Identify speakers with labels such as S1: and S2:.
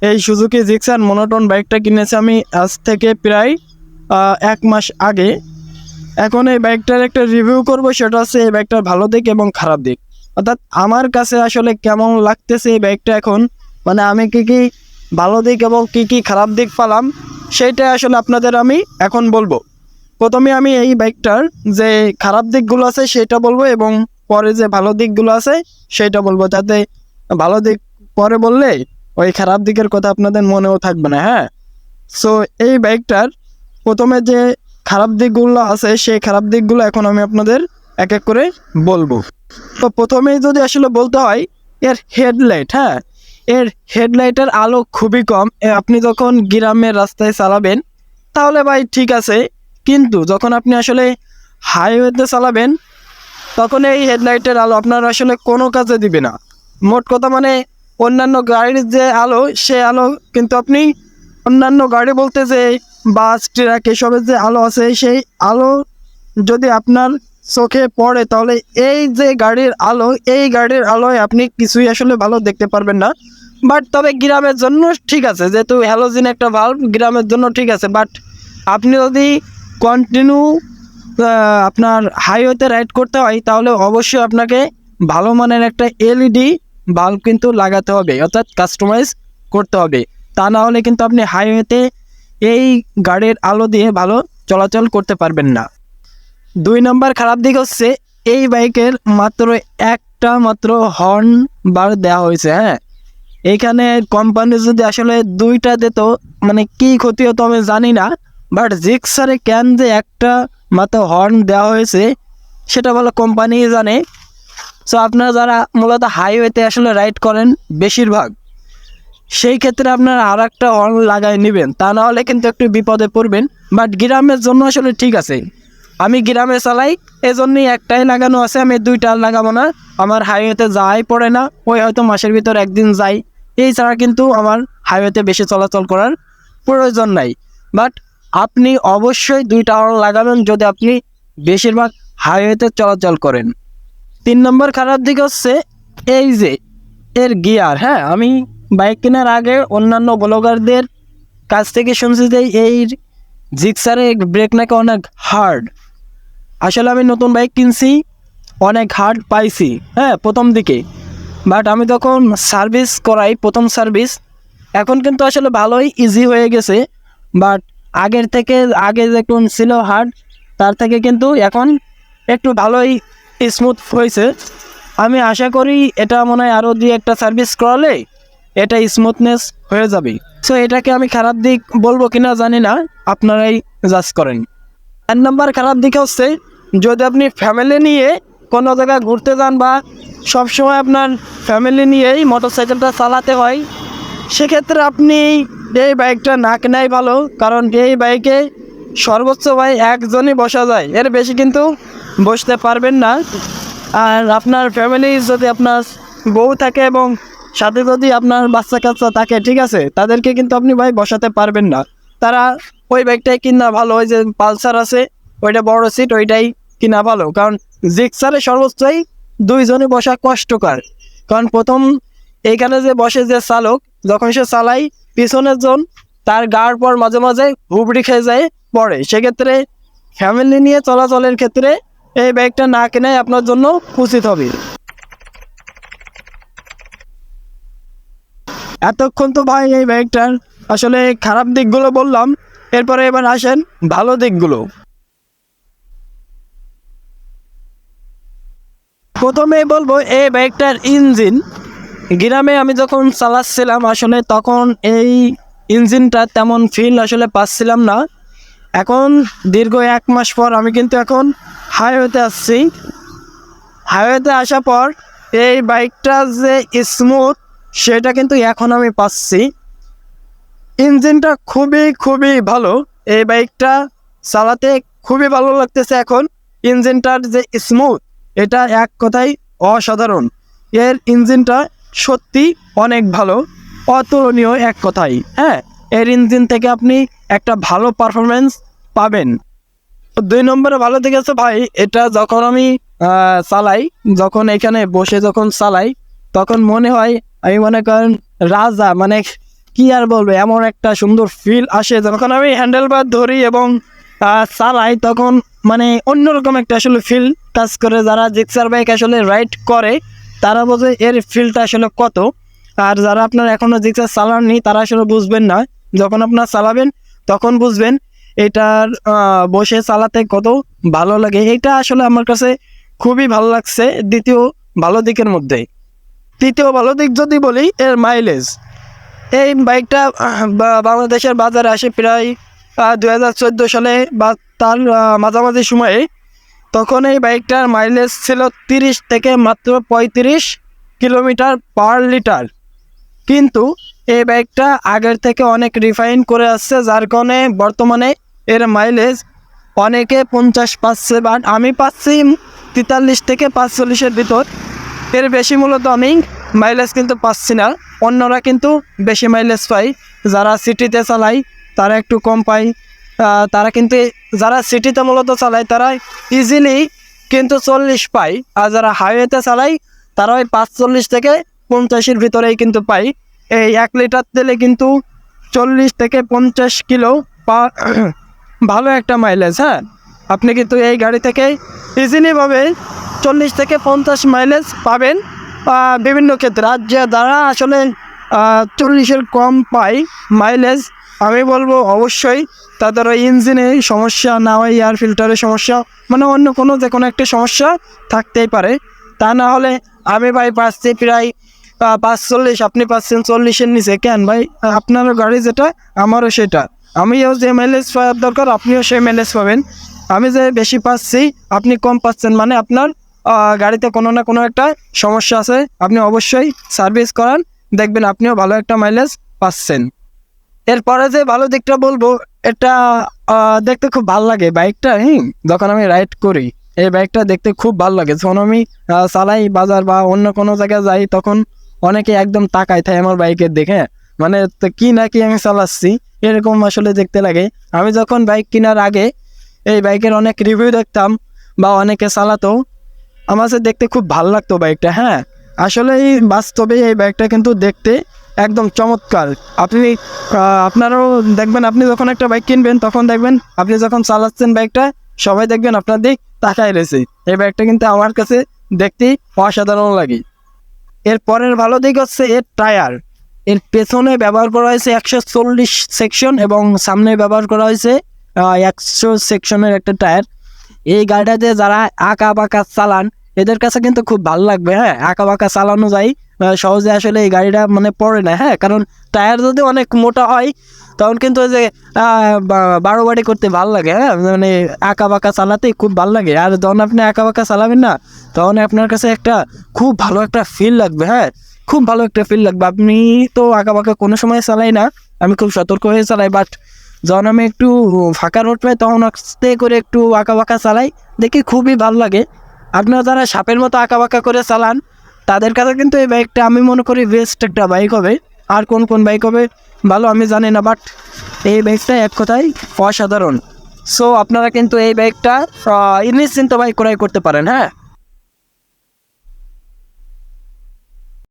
S1: এই Suzuki Gixxer monotone বাইকটা কিনেছি আমি আজ থেকে প্রায় 1 মাস আগে। এখন এই বাইকটার একটা রিভিউ করব, সেটা হচ্ছে এই বাইকটার ভালো দিক এবং খারাপ দিক, অর্থাৎ আমার কাছে আসলে কেমন লাগতেছে এই বাইকটা এখন, মানে আমি কি ভালো দিক এবং কি খারাপ দিক পেলাম সেইটা আসলে আপনাদের আমি এখন বলবো। প্রথমে আমি এই বাইকটার যে খারাপ দিকগুলো আছে সেটা বলবো এবং পরে যে ভালো দিকগুলো আছে সেটা বলবো, যাতে ভালো দিক পরে বললে ওই খারাপ দিকের কথা আপনাদের মনেও থাকবে না। হ্যাঁ, সো এই বাইকটার প্রথমে যে খারাপ দিকগুলো আছে সেই খারাপ দিকগুলো এখন আমি আপনাদের এক এক করে বলবো। তো প্রথমেই যদি আসলে বলতে হয় এর হেডলাইট, হ্যাঁ, এর হেডলাইটের আলো খুবই কম। আপনি যখন গ্রামের রাস্তায় চালাবেন তাহলে ভাই ঠিক আছে, কিন্তু যখন আপনি আসলে হাইওয়েতে চালাবেন তখন এই হেডলাইটের আলো আপনার আসলে কোনো কাজে দিবে না। মোট কথা মানে অন্যান্য গাড়ির যে আলো সে আলো কিন্তু আপনি অন্যান্য গাড়ি বলতে যে বাস ট্রাক এসবের যে আলো আছে সেই আলো যদি আপনার চোখে পড়ে তাহলে এই যে গাড়ির আলো, এই গাড়ির আলোয় আপনি কিছুই আসলে ভালো দেখতে পারবেন না। বাট তবে গ্রামের জন্য ঠিক আছে, যেহেতু হ্যালোজিন একটা ভাল্ব গ্রামের জন্য ঠিক আছে। বাট আপনি যদি কন্টিনিউ আপনার হাইওয়েতে রাইড করতে হয় তাহলে অবশ্যই আপনাকে ভালো মানের একটা এলইডি বাল্ব কিন্তু লাগাতে হবে, অর্থাৎ কাস্টমাইজ করতে হবে। তা না হলে কিন্তু আপনি হাইওয়েতে এই গাড়ির আলো দিয়ে ভালো চলাচল করতে পারবেন না। 2 নম্বর খারাপ দিক হচ্ছে এই বাইকের একটা মাত্র হর্ন বার দেওয়া হয়েছে। হ্যাঁ, এইখানে কোম্পানি যদি আসলে 2টা দিত মানে কি ক্ষতি হতো আমি জানি না, বাট জিক্সারে কেন যে একটা মাত্র হর্ন দেওয়া হয়েছে সেটা বলে কোম্পানি জানে। সো আপনারা যারা মূলত হাইওয়েতে আসলে রাইড করেন বেশিরভাগ, সেই ক্ষেত্রে আপনারা আর একটা হর্ন লাগাই নেবেন, তা না হলে কিন্তু একটু বিপদে পড়বেন। বাট গ্রামের জন্য আসলে ঠিক আছে, আমি গ্রামে চালাই এজন্যই একটাই লাগানো আছে, আমি 2টা লাগাবো না। আমার হাইওয়েতে যাই পড়ে না, ওই হয়তো মাসের ভিতর একদিন যাই, এই ছাড়া কিন্তু আমার হাইওয়েতে বেশি চলাচল করার প্রয়োজন নাই। বাট আপনি অবশ্যই 2টা হর্ন লাগাবেন যদি আপনি বেশিরভাগ হাইওয়েতে চলাচল করেন। 3 নম্বর খারাপ দিক হচ্ছে এই যে এর গিয়ার। হ্যাঁ, আমি বাইক কেনার আগে অন্যান্য ব্লগারদের কাছ থেকে শুনছি যে এই জিক্সারের ব্রেক নাকি অনেক হার্ড। আসলে আমি নতুন বাইক কিনছি, অনেক হার্ড পাইছি হ্যাঁ প্রথম দিকে। বাট আমি তখন সার্ভিস করাই, প্রথম সার্ভিস, এখন কিন্তু আসলে ভালোই ইজি হয়ে গেছে। বাট আগের থেকে আগে যখন ছিল হার্ড তার থেকে কিন্তু এখন একটু ভালোই স্মুথ হয়েছে। আমি আশা করি এটা মনে হয় আরও 2-1টা সার্ভিস করালে এটা স্মুথনেস হয়ে যাবে। সো এটাকে আমি খারাপ দিক বলবো কিনা জানি না, আপনারাই জাজ করেন। 4 নম্বর খারাপ দিক হচ্ছে যদি আপনি ফ্যামিলি নিয়ে কোনো জায়গায় ঘুরতে যান বা সবসময় আপনার ফ্যামিলি নিয়েই মোটরসাইকেলটা চালাতে হয়, সেক্ষেত্রে আপনি এই বাইকটা না কেনাই ভালো। কারণ এই বাইকে সর্বোচ্চ একজনই বসা যায়, এর বেশি কিন্তু বসতে পারবেন না। আর আপনার ফ্যামিলি যদি আপনার বউ থাকে এবং সাথে যদি আপনার বাচ্চা কাচ্চা থাকে, ঠিক আছে, তাদেরকে কিন্তু আপনি বসাতে পারবেন না। তারা ওই বাইকটাই কিনা ভালো, ওই যে পালসার আছে ওইটা বড় সিট, ওইটাই কিনা ভালো। কারণ জিক্সারে সর্বোচ্চই 2 জনে বসা কষ্টকর। কারণ প্রথম এইখানে যে বসে যে চালক, যখন সে চালায় পিছনের জন তার গাড় পর মাঝে মাঝে হুবড়ি খেয়ে যায় পড়ে। সেক্ষেত্রে ফ্যামিলি নিয়ে চলাচলের ক্ষেত্রে এই বাইকটা না কেনাই আপনার জন্য উচিত হবে। এতক্ষণ তো এই বাইকটার আসলে খারাপ দিকগুলো বললাম, এরপরে এবার আসেন ভালো দিকগুলো। প্রথমেই বলবো এই বাইকটার ইঞ্জিন। গ্রামে আমি যখন চালাচ্ছিলাম আসলে তখন এই ইঞ্জিনটা তেমন ফিল আসলে পাচ্ছিলাম না। এখন দীর্ঘ 1 মাস পর আমি কিন্তু এখন হাইওয়েতে আসছি। হাইওয়েতে আসার পর এই বাইকটা যে স্মুথ সেটা কিন্তু এখন আমি পাচ্ছি। ইঞ্জিনটা খুবই ভালো, এই বাইকটা চালাতে খুবই ভালো লাগতেছে এখন। ইঞ্জিনটার যে স্মুথ এটা এক কথায় অসাধারণ। এর ইঞ্জিনটা সত্যি অনেক ভালো, অতুলনীয় এক কথায়। হ্যাঁ, এর ইঞ্জিন থেকে আপনি একটা ভালো পারফরমেন্স পাবেন। 2 নম্বরে ভালো দিক আছে এটা যখন আমি চালাই, যখন এখানে বসে যখন চালাই তখন মনে হয় আমি মনে করেন রাজা, মানে কি আর বলবো, এমন একটা সুন্দর ফিল আসে যখন আমি হ্যান্ডেল বার ধরি এবং চালাই, তখন মানে অন্যরকম একটা আসলে ফিল কাজ করে। যারা জিক্সার বাইক আসলে রাইড করে তারা বোঝে এর ফিলটা আসলে কত। আর যারা আপনার এখনও জিক্সার চালাননি তারা আসলে বুঝবেন না, যখন আপনার চালাবেন তখন বুঝবেন এটার বসে চালাতে কত ভালো লাগে। এটা আসলে আমার কাছে খুবই ভালো লাগছে দ্বিতীয় ভালো দিকের মধ্যে। তৃতীয় ভালো দিক যদি বলি, এর মাইলেজ। এই বাইকটা বাংলাদেশের বাজারে আসে প্রায় 2014 সালে বা তার মাঝামাঝি সময়ে। তখন এই বাইকটার মাইলেজ ছিল 30 থেকে মাত্র 35 কিলোমিটার পার লিটার। কিন্তু এই বাইকটা আগের থেকে অনেক রিফাইন করে আসছে, যার কারণে বর্তমানে এর মাইলেজ অনেকে 50 পাচ্ছে, বাট আমি পাচ্ছি 43 থেকে 45-এর ভিতর। এর বেশি মূলত আমি মাইলেজ কিন্তু পাচ্ছি না, অন্যরা কিন্তু বেশি মাইলেজ পায়। যারা সিটিতে চালায় তারা একটু কম পায়। তারা কিন্তু যারা সিটিতে মূলত চালায় তারা ইজিলি কিন্তু 40 পায়, আর যারা হাইওয়েতে চালায় তারা ওই 45 থেকে 50-এর ভিতরেই কিন্তু পায়। এই 1 লিটার তেলে কিন্তু 40 থেকে 50 কিলো ভালো একটা মাইলেজ। হ্যাঁ, আপনি কিন্তু এই গাড়ি থেকে ইজিলিভাবে 40 থেকে 50 মাইলেজ পাবেন বিভিন্ন ক্ষেত্রে। আর যারা আসলে 40-এর কম পায় মাইলেজ, আমি বলবো অবশ্যই তাদের ওই ইঞ্জিনে সমস্যা, না হয় এয়ার ফিল্টারের সমস্যা, মানে অন্য কোনো যে কোনো একটা সমস্যা থাকতেই পারে। তা না হলে আমি ভাই পাচ্ছি প্রায় 45, আপনি পাচ্ছেন 40-এর নিচে। কেন ভাই? আপনারও গাড়ি যেটা আমারও সেটা, আমিও যে মাইলেজ পাওয়ার দরকার আপনিও সেই মাইলেজ পাবেন। আমি যে বেশি পাচ্ছি আপনি কম পাচ্ছেন, মানে আপনার গাড়িতে কোনো না কোনো একটা সমস্যা আছে। আপনি অবশ্যই সার্ভিস করান, দেখবেন আপনিও ভালো একটা মাইলেজ পাচ্ছেন। এরপরে যে ভালো দিকটা বলবো, এটা দেখতে খুব ভালো লাগে বাইকটা। যখন আমি রাইড করি এই বাইকটা দেখতে খুব ভালো লাগে। যখন আমি চালাই বাজার বা অন্য কোনো জায়গায় যাই তখন অনেকে একদম তাকায় থাকে আমার বাইকের দেখে, মানে কি না কি আমি চালাচ্ছি এরকম আসলে দেখতে লাগে। আমি যখন বাইক কেনার আগে এই বাইকের অনেক রিভিউ দেখতাম বা অনেকে চালাতো, আমার কাছে দেখতে খুব ভালো লাগতো বাইকটা। হ্যাঁ, আসলে এই বাস্তবে এই বাইকটা কিন্তু দেখতে একদম চমৎকার। আপনি আপনারাও দেখবেন, আপনি যখন একটা বাইক কিনবেন তখন দেখবেন আপনি যখন চালাচ্ছেন বাইকটা সবাই দেখবেন আপনার দিক তাকায় রয়েছে। এই বাইকটা কিন্তু আমার কাছে দেখতে অসাধারণ লাগে। এর পরের ভালো দিক হচ্ছে এর টায়ার। এর পেছনে ব্যবহার করা হয়েছে 140 সেকশন এবং সামনে ব্যবহার করা হয়েছে 100 সেকশনের একটা টায়ার। এই গাড়িটাতে যারা আঁকা বাঁকা চালান এদের কাছে কিন্তু খুব ভালো লাগবে। হ্যাঁ, আঁকা বাঁকা চালানো যায় সহজে, আসলে এই গাড়িটা মানে পড়ে না। হ্যাঁ, কারণ টায়ার যদি অনেক মোটা হয় তখন কিন্তু ওই যে বাড়ি করতে ভালো লাগে। হ্যাঁ, মানে আঁকা বাঁকা চালাতে খুব ভালো লাগে। আর যখন আপনি আঁকা বাঁকা চালাবেন না তখন আপনার কাছে একটা খুব ভালো একটা ফিল লাগবে। হ্যাঁ, খুব ভালো একটা ফিল লাগবে। আপনি তো আঁকা বাঁকা কোনো সময় চালাই না, আমি খুব সতর্ক হয়ে চালাই, বাট যখন আমি একটু ফাঁকা রোড পাই তখন আস্তে করে একটু আঁকা বাঁকা চালাই, দেখি খুবই ভালো লাগে। আপনারা যারা সাপের মতো আঁকা বাঁকা করে চালান তাদের কাছে কিন্তু এই বাইকটা আমি মনে করি বেস্ট একটা বাইক হবে। আর কোন কোন বাইক হবে ভালো আমি জানি না, বাট এই বাইকটা এক কথায় অসাধারণ। সো আপনারা কিন্তু এই বাইকটা নিশ্চিন্ত বাইক ক্রয় করতে পারেন। হ্যাঁ।